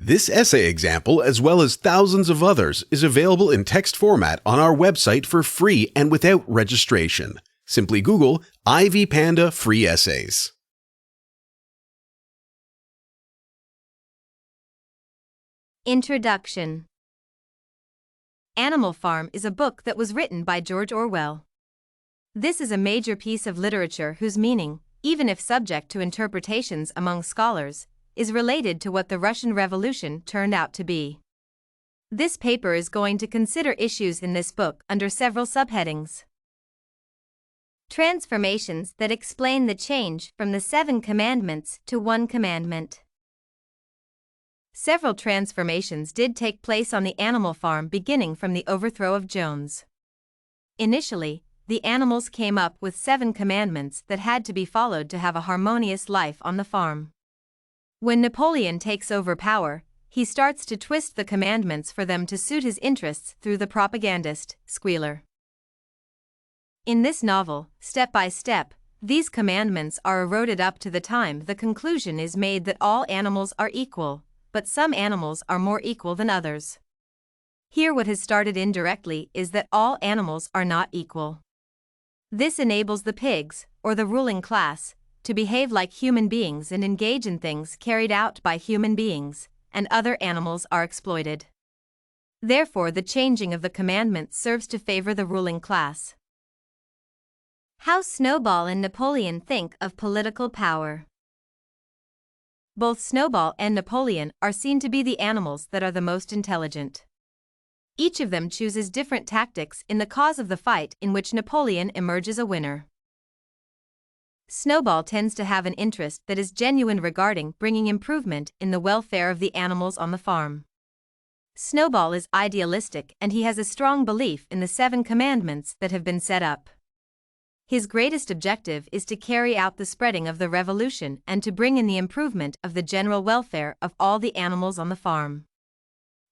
This essay example, as well as thousands of others, is available in text format on our website for free and without registration. Simply Google Ivy Panda Free Essays. Introduction. Animal Farm is a book that was written by George Orwell. This is a major piece of literature whose meaning, even if subject to interpretations among scholars, is related to what the Russian Revolution turned out to be. This paper is going to consider issues in this book under several subheadings. Transformations that explain the change from the 7 commandments to 1 commandment. Several transformations did take place on the animal farm beginning from the overthrow of Jones. Initially, the animals came up with 7 commandments that had to be followed to have a harmonious life on the farm. When Napoleon takes over power, he starts to twist the commandments for them to suit his interests through the propagandist, Squealer. In this novel, step by step, these commandments are eroded up to the time the conclusion is made that all animals are equal, but some animals are more equal than others. Here what has started indirectly is that all animals are not equal. This enables the pigs, or the ruling class, to behave like human beings and engage in things carried out by human beings, and other animals are exploited. Therefore, the changing of the commandments serves to favor the ruling class. How Snowball and Napoleon think of political power. Both Snowball and Napoleon are seen to be the animals that are the most intelligent. Each of them chooses different tactics in the cause of the fight in which Napoleon emerges a winner. Snowball tends to have an interest that is genuine regarding bringing improvement in the welfare of the animals on the farm. Snowball is idealistic and he has a strong belief in the 7 commandments that have been set up. His greatest objective is to carry out the spreading of the revolution and to bring in the improvement of the general welfare of all the animals on the farm.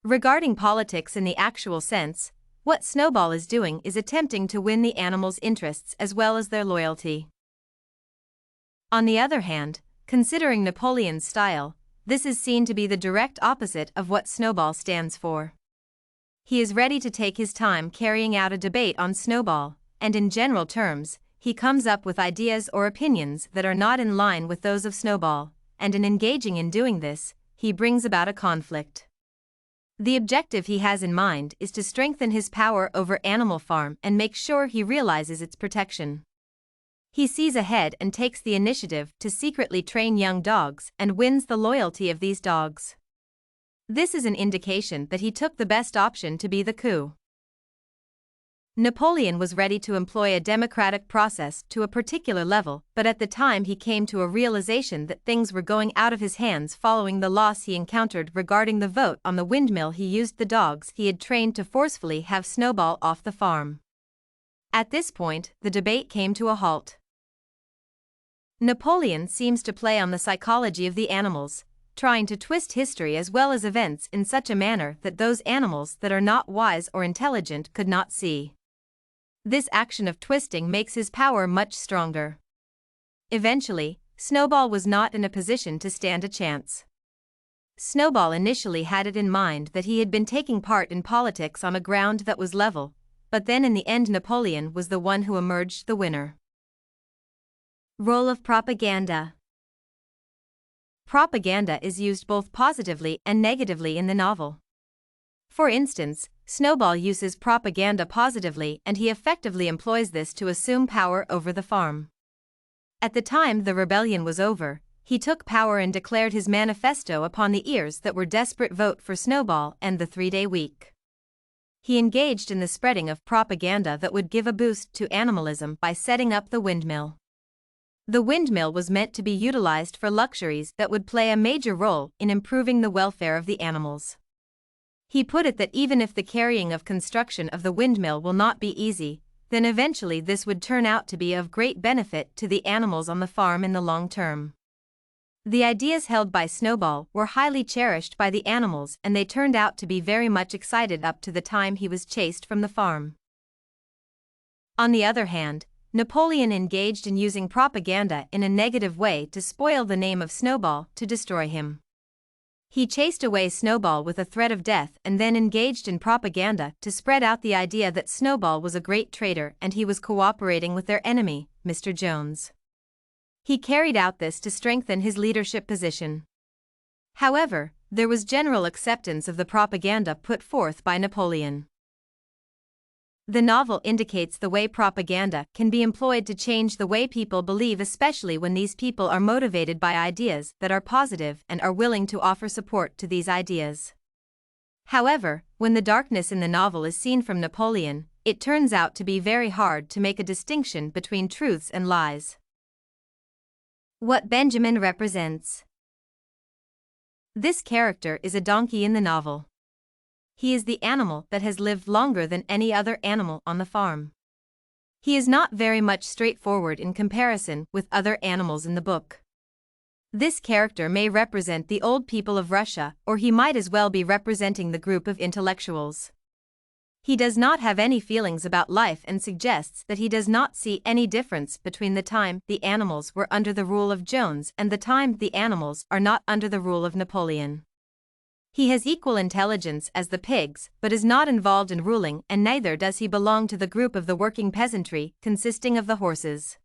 Regarding politics in the actual sense, what Snowball is doing is attempting to win the animals' interests as well as their loyalty. On the other hand, considering Napoleon's style, this is seen to be the direct opposite of what Snowball stands for. He is ready to take his time carrying out a debate on Snowball, and in general terms, he comes up with ideas or opinions that are not in line with those of Snowball, and in engaging in doing this, he brings about a conflict. The objective he has in mind is to strengthen his power over Animal Farm and make sure he realizes its protection. He sees ahead and takes the initiative to secretly train young dogs and wins the loyalty of these dogs. This is an indication that he took the best option to be the coup. Napoleon was ready to employ a democratic process to a particular level, but at the time he came to a realization that things were going out of his hands following the loss he encountered regarding the vote on the windmill. He used the dogs he had trained to forcefully have Snowball off the farm. At this point, the debate came to a halt. Napoleon seems to play on the psychology of the animals, trying to twist history as well as events in such a manner that those animals that are not wise or intelligent could not see. This action of twisting makes his power much stronger. Eventually, Snowball was not in a position to stand a chance. Snowball initially had it in mind that he had been taking part in politics on a ground that was level, but then in the end Napoleon was the one who emerged the winner. Role of propaganda. Propaganda is used both positively and negatively in the novel. For instance, Snowball uses propaganda positively and he effectively employs this to assume power over the farm. At the time the rebellion was over, he took power and declared his manifesto upon the ears that were desperate vote for Snowball and the 3-day week. He engaged in the spreading of propaganda that would give a boost to animalism by setting up the windmill. The windmill was meant to be utilized for luxuries that would play a major role in improving the welfare of the animals. He put it that even if the carrying of construction of the windmill will not be easy, then eventually this would turn out to be of great benefit to the animals on the farm in the long term. The ideas held by Snowball were highly cherished by the animals and they turned out to be very much excited up to the time he was chased from the farm. On the other hand, Napoleon engaged in using propaganda in a negative way to spoil the name of Snowball to destroy him. He chased away Snowball with a threat of death and then engaged in propaganda to spread out the idea that Snowball was a great traitor and he was cooperating with their enemy, Mr. Jones. He carried out this to strengthen his leadership position. However, there was general acceptance of the propaganda put forth by Napoleon. The novel indicates the way propaganda can be employed to change the way people believe, especially when these people are motivated by ideas that are positive and are willing to offer support to these ideas. However, when the darkness in the novel is seen from Napoleon, it turns out to be very hard to make a distinction between truths and lies. What Benjamin represents. This character is a donkey in the novel. He is the animal that has lived longer than any other animal on the farm. He is not very much straightforward in comparison with other animals in the book. This character may represent the old people of Russia, or he might as well be representing the group of intellectuals. He does not have any feelings about life and suggests that he does not see any difference between the time the animals were under the rule of Jones and the time the animals are not under the rule of Napoleon. He has equal intelligence as the pigs, but is not involved in ruling, and neither does he belong to the group of the working peasantry consisting of the horses.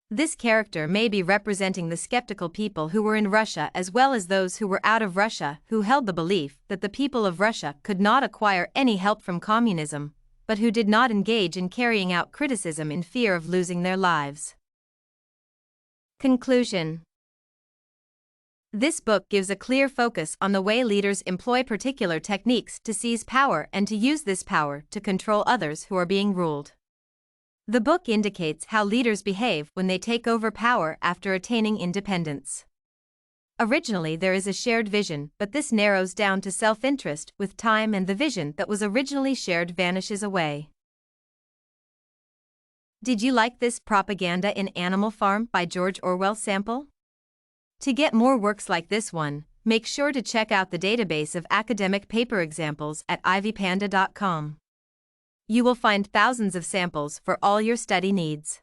This character may be representing the skeptical people who were in Russia as well as those who were out of Russia, who held the belief that the people of Russia could not acquire any help from communism, but who did not engage in carrying out criticism in fear of losing their lives. Conclusion. This book gives a clear focus on the way leaders employ particular techniques to seize power and to use this power to control others who are being ruled. The book indicates how leaders behave when they take over power after attaining independence. Originally there is a shared vision, but this narrows down to self-interest with time, and the vision that was originally shared vanishes away. Did you like this Propaganda in Animal Farm by George Orwell sample? To get more works like this one, make sure to check out the database of academic paper examples at ivypanda.com. You will find thousands of samples for all your study needs.